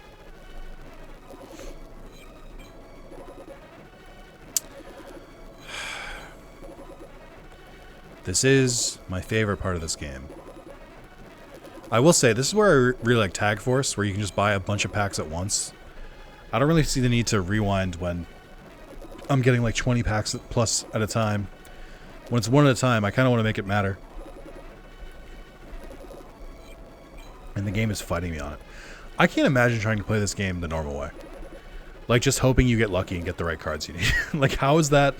This is my favorite part of this game. I will say, this is where I really like Tag Force, where you can just buy a bunch of packs at once. I don't really see the need to rewind when I'm getting like 20 packs plus at a time. When it's one at a time, I kind of want to make it matter. And the game is fighting me on it. I can't imagine trying to play this game the normal way. Like, just hoping you get lucky and get the right cards you need. Like, how is that?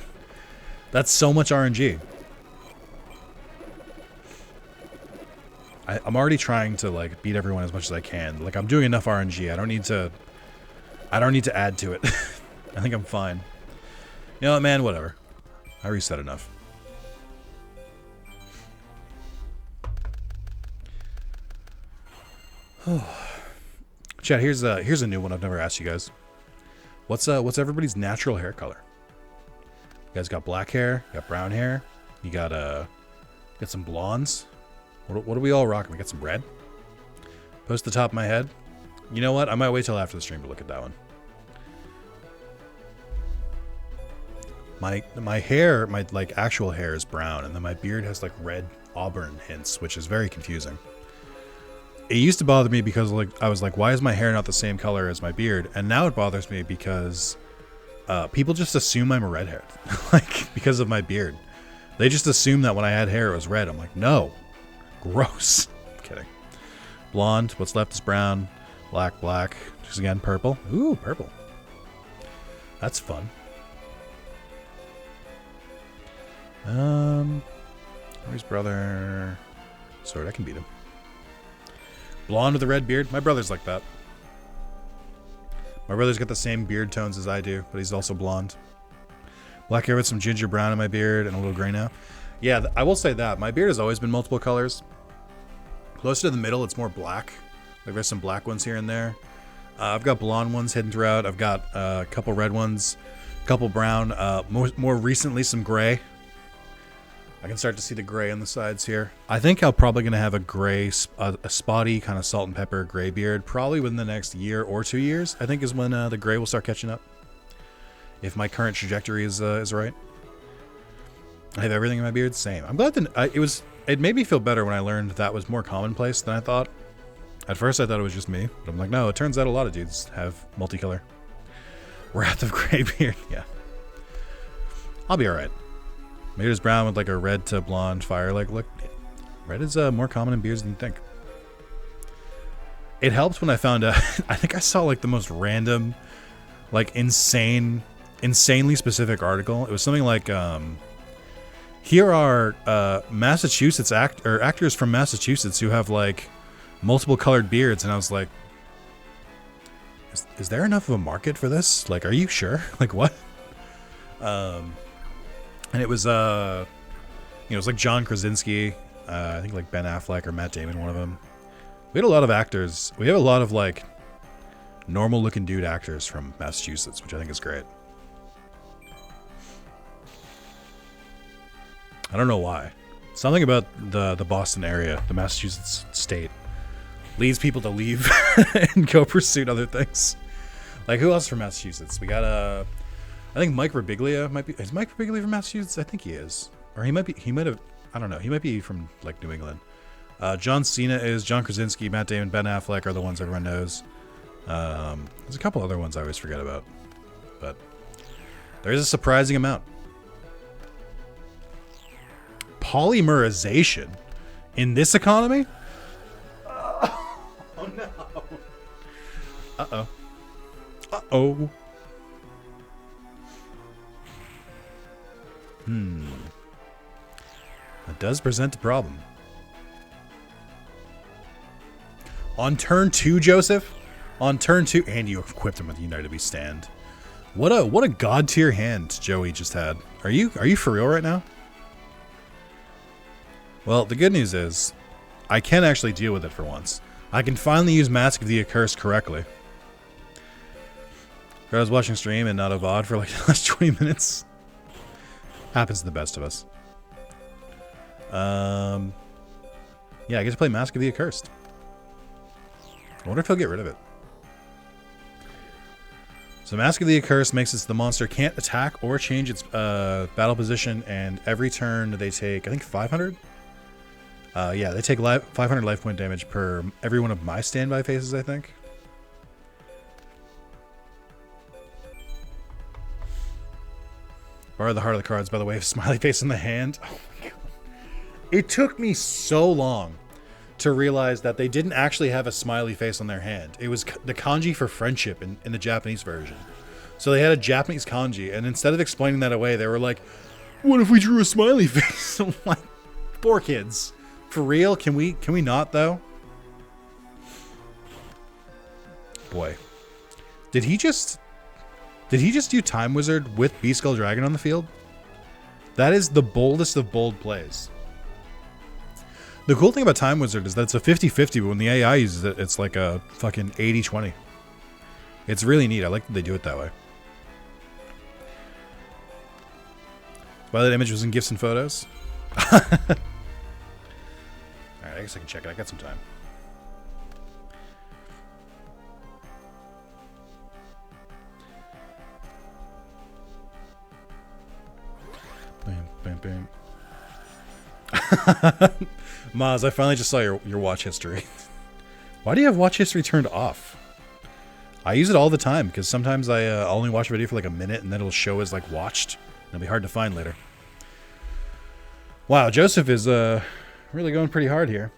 That's so much RNG. I'm already trying to, like, beat everyone as much as I can. Like, I'm doing enough RNG. I don't need to add to it. I think I'm fine. You know what, man? Whatever. I reset enough. Chat, here's a new one I've never asked you guys. What's everybody's natural hair color? You guys got black hair, you got brown hair, you got some blondes. What are we all rocking? We got some red. Post the top of my head. You know what? I might wait till after the stream to look at that one. My hair, my like actual hair is brown, and then my beard has like red auburn hints, which is very confusing. It used to bother me because like I was like, why is my hair not the same color as my beard? And now it bothers me because people just assume I'm a redhead, like because of my beard. They just assume that when I had hair it was red. I'm like, no, gross. I'm kidding. Blonde. What's left is brown. Black. Just again purple. Ooh, purple. That's fun. Where's brother? Sword. I can beat him. Blonde with a red beard. My brother's like that. My brother's got the same beard tones as I do, but he's also blonde. Black hair with some ginger brown in my beard and a little gray now. Yeah, I will say that. My beard has always been multiple colors. Closer to the middle, it's more black. Like there's some black ones here and there. I've got blonde ones hidden throughout. I've got a couple red ones, a couple brown. More recently, some gray. I can start to see the gray on the sides here. I think I'm probably going to have a gray, a spotty kind of salt and pepper gray beard probably within the next year or 2 years, I think is when the gray will start catching up. If my current trajectory is right. I have everything in my beard, same. I'm glad that it made me feel better when I learned that was more commonplace than I thought. At first I thought it was just me, but I'm like, no, it turns out a lot of dudes have multicolor. Wrath of Gray Beard, yeah. I'll be alright. My beard is brown with like a red to blonde fire-like look. Red is more common in beards than you think. It helped when I found out, I think I saw like the most random, like insane insanely specific article. It was something like, here are Massachusetts actors from Massachusetts who have like multiple colored beards, and I was like, is there enough of a market for this? Like, are you sure? Like, what? And it was it was like John Krasinski, I think like Ben Affleck or Matt Damon, one of them. We had a lot of actors. We have a lot of like normal looking dude actors from Massachusetts, which I think is great. I don't know why. Something about the Boston area, the Massachusetts state, leads people to leave and go pursue other things. Like, who else from Massachusetts? We got I think Mike Birbiglia might be. Is Mike Birbiglia from Massachusetts? I think he is. Or he might be. He might have. I don't know. He might be from like New England. John Cena is. John Krasinski, Matt Damon, Ben Affleck are the ones everyone knows. There's a couple other ones I always forget about, but there is a surprising amount. Polymerization in this economy? Oh no. Uh-oh. Uh-oh. That does present a problem. On turn 2, Joseph? On turn 2, and you equipped him with the United We Stand. What a god tier hand Joey just had. Are you for real right now? Well, the good news is, I can actually deal with it for once. I can finally use Mask of the Accursed correctly. I was watching stream and not a VOD for like the last 20 minutes. Happens to the best of us. Yeah, I get to play Mask of the Accursed. I wonder if he'll get rid of it. So Mask of the Accursed makes it so the monster can't attack or change its battle position, and every turn they take, I think, 500? Yeah, they take 500 life point damage per every one of my standby phases, I think. Borrow the heart of the cards by the way of smiley face in the hand. Oh my god. It took me so long to realize that they didn't actually have a smiley face on their hand. It was the kanji for friendship in the Japanese version. So they had a Japanese kanji, and instead of explaining that away, they were like, what if we drew a smiley face? I'm like, poor kids. For real? Can we not, though? Boy. Did he just do Time Wizard with Beast Skull Dragon on the field? That is the boldest of bold plays. The cool thing about Time Wizard is that it's a 50-50, but when the AI uses it, it's like a fucking 80-20. It's really neat. I like that they do it that way. Why that image was in GIFs and photos? Alright, I guess I can check it. I got some time. Bam, bam, bam. Maz, I finally just saw your watch history. Why do you have watch history turned off? I use it all the time because sometimes I'll only watch a video for like a minute and then it'll show as like watched. It'll be hard to find later. Wow, Joseph is really going pretty hard here.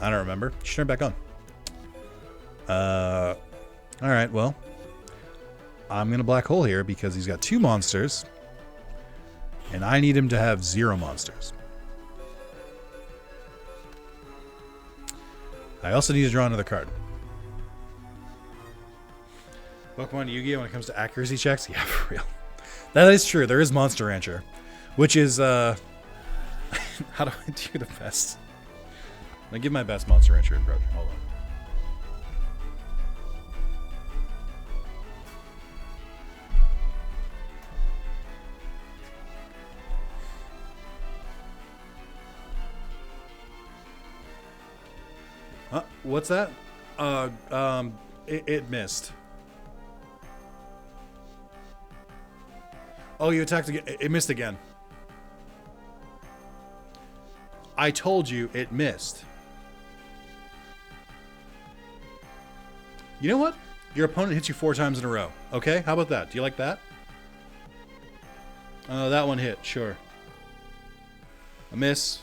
I don't remember. Just turn it back on. Alright, well. I'm going to black hole here because he's got 2 monsters. And I need him to have 0 monsters. I also need to draw another card. Pokemon Yu-Gi-Oh! When it comes to accuracy checks? Yeah, for real. That is true. There is Monster Rancher. Which is, how do I do the best? I'm going to give my best Monster Rancher approach. Hold on. What's that? It missed. Oh, you attacked again. It missed again. I told you it missed. You know what? Your opponent hits you 4 times in a row. Okay, how about that? Do you like that? That one hit, sure. A miss.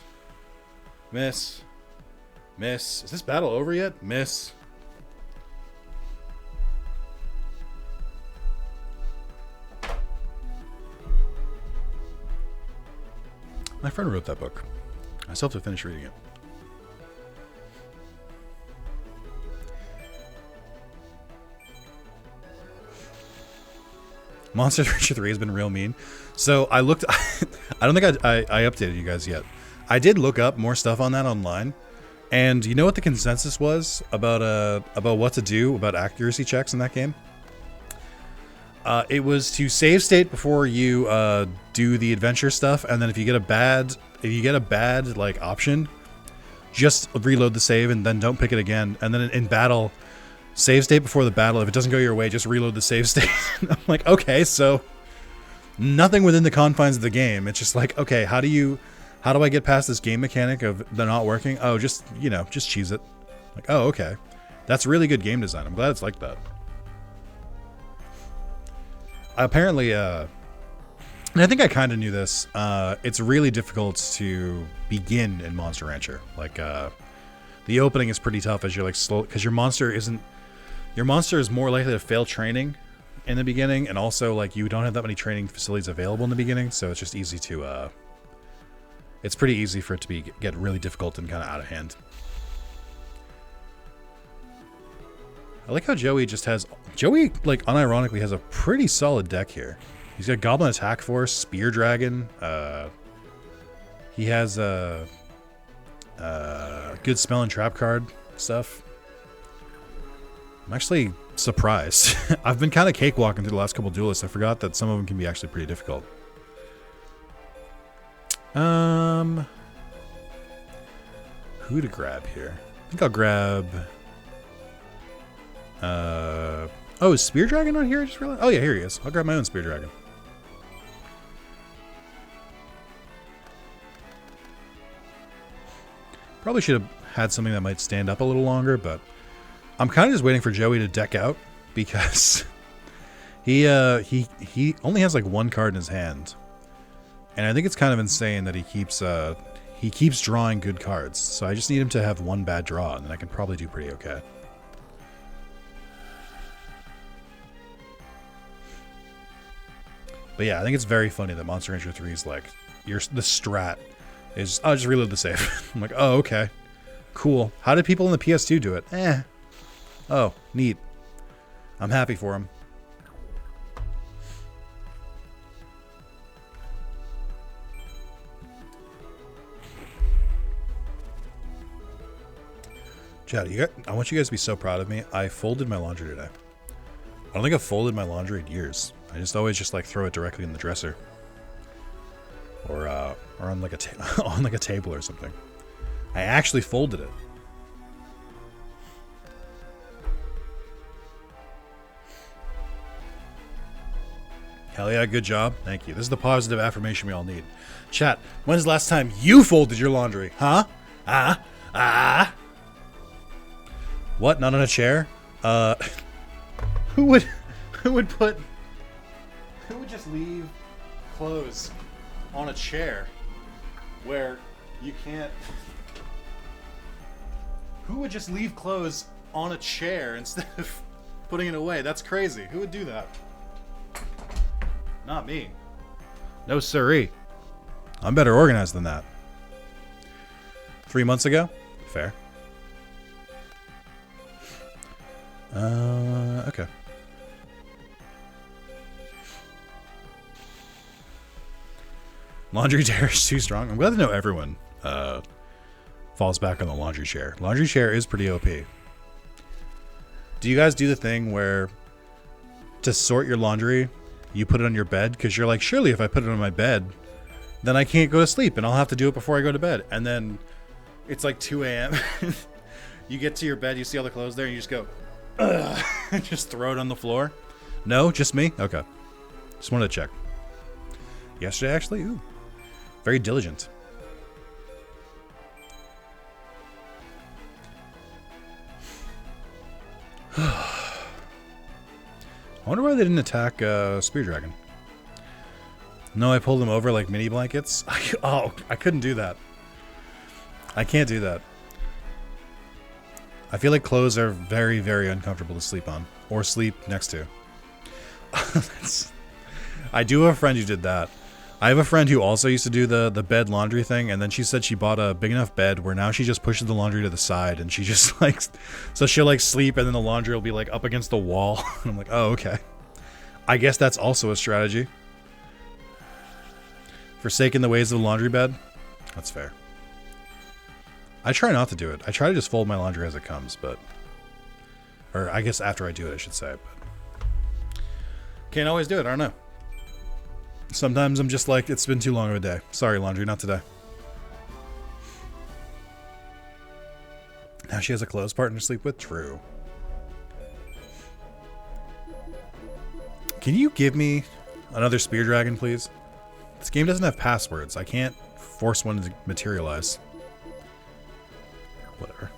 Miss. Miss. Is this battle over yet? Miss. My friend wrote that book. I still have to finish reading it. Monster Rancher 3 has been real mean. So I looked... I don't think I updated you guys yet. I did look up more stuff on that online. And you know what the consensus was about what to do about accuracy checks in that game? It was to save state before you do the adventure stuff, and then if you get a bad like option, just reload the save and then don't pick it again. And then in battle, save state before the battle. If it doesn't go your way, just reload the save state. I'm like, okay, so nothing within the confines of the game. It's just like, okay, how do I get past this game mechanic of they're not working? Oh, just cheese it. Like, oh, okay, that's really good game design. I'm glad it's like that. Apparently, and I think I kind of knew this, it's really difficult to begin in Monster Rancher. Like, the opening is pretty tough as you're like slow, because your monster is more likely to fail training in the beginning, and also like you don't have that many training facilities available in the beginning, so it's just easy to, it's pretty easy for it to get really difficult and kind of out of hand. I like how Joey like unironically has a pretty solid deck here. He's got Goblin Attack Force, Spear Dragon. He has a good spell and trap card stuff. I'm actually surprised. I've been kind of cakewalking through the last couple duelists. I forgot that some of them can be actually pretty difficult. Who to grab here? I think I'll grab... oh, is Spear Dragon not here? I just realized. Oh yeah, here he is. I'll grab my own Spear Dragon. Probably should have had something that might stand up a little longer, but I'm kind of just waiting for Joey to deck out because he only has like one card in his hand, and I think it's kind of insane that he keeps drawing good cards. So I just need him to have one bad draw, and then I can probably do pretty okay. But yeah, I think it's very funny that Monster Rancher 3 is like, the strat is, I'll just reload the save. I'm like, oh, okay. Cool. How did people in the PS2 do it? Oh, neat. I'm happy for them. Chad, I want you guys to be so proud of me. I folded my laundry today. I don't think I've folded my laundry in years. I just always just like throw it directly in the dresser, or on like a table or something. I actually folded it. Hell yeah, good job. Thank you. This is the positive affirmation we all need. Chat, when's the last time you folded your laundry? Huh? What? Not on a chair? Who would just leave clothes on a chair where you can't... Who would just leave clothes on a chair instead of putting it away? That's crazy. Who would do that? Not me. No siree. I'm better organized than that. 3 months ago? Fair. Okay. Laundry chair is too strong. I'm glad to know everyone falls back on the laundry chair. Laundry chair is pretty OP. Do you guys do the thing where to sort your laundry, you put it on your bed? Because you're like, surely if I put it on my bed, then I can't go to sleep and I'll have to do it before I go to bed. And then it's like 2 a.m. You get to your bed, you see all the clothes there, and you just go, ugh, and just throw it on the floor. No, just me? Okay. Just wanted to check. Yesterday, actually? Ooh. Very diligent. I wonder why they didn't attack Spear Dragon. No, I pulled them over like mini blankets. I couldn't do that. I can't do that. I feel like clothes are very, very uncomfortable to sleep on or sleep next to. I do have a friend who did that. I have a friend who also used to do the bed laundry thing, and then she said she bought a big enough bed where now she just pushes the laundry to the side, and she just like, so she'll like sleep, and then the laundry will be like up against the wall. And I'm like, oh, okay. I guess that's also a strategy. Forsaking the ways of the laundry bed. That's fair. I try not to do it. I try to just fold my laundry as it comes, but, or I guess after I do it, I should say, but can't always do it. I don't know. Sometimes I'm just like, it's been too long of a day. Sorry, laundry, not today. Now she has a close partner to sleep with? True. Can you give me another spear dragon, please? This game doesn't have passwords. I can't force one to materialize. Whatever.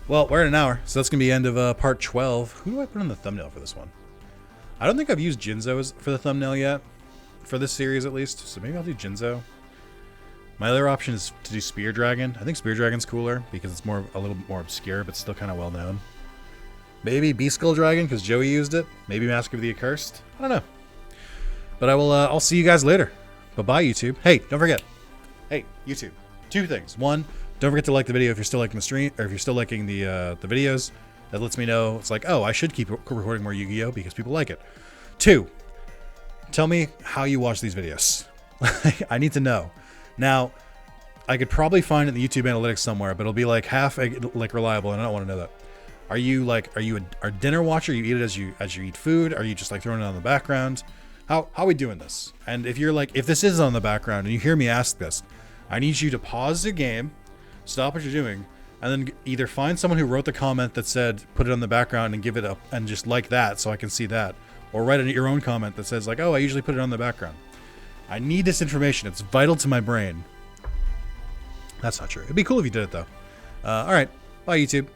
Well, we're at an hour, so that's going to be the end of part 12. Who do I put on the thumbnail for this one? I don't think I've used Jinzo for the thumbnail yet. For this series, at least. So maybe I'll do Jinzo. My other option is to do Spear Dragon. I think Spear Dragon's cooler because it's a little bit more obscure, but still kind of well known. Maybe Beast Skull Dragon because Joey used it. Maybe Mask of the Accursed. I don't know. But I'll see you guys later. Bye-bye, YouTube. Hey, don't forget. Hey, YouTube. 2 things. 1, don't forget to like the video if you're still liking the stream, or if you're still liking the videos. That lets me know it's like, oh, I should keep recording more Yu-Gi-Oh because people like it. 2, tell me how you watch these videos. I need to know. Now, I could probably find it in the YouTube analytics somewhere, but it'll be like half like reliable, and I don't want to know that. Are you a dinner watcher? You eat it as you eat food? Are you just like throwing it on the background? How are we doing this? And if you're like, if this is on the background and you hear me ask this, I need you to pause the game, stop what you're doing, and then either find someone who wrote the comment that said put it on the background and give it up and just like that so I can see that, or write your own comment that says like, oh, I usually put it on the background. I need this information. It's vital to my brain. That's not true. It'd be cool if you did it though. All right, bye YouTube.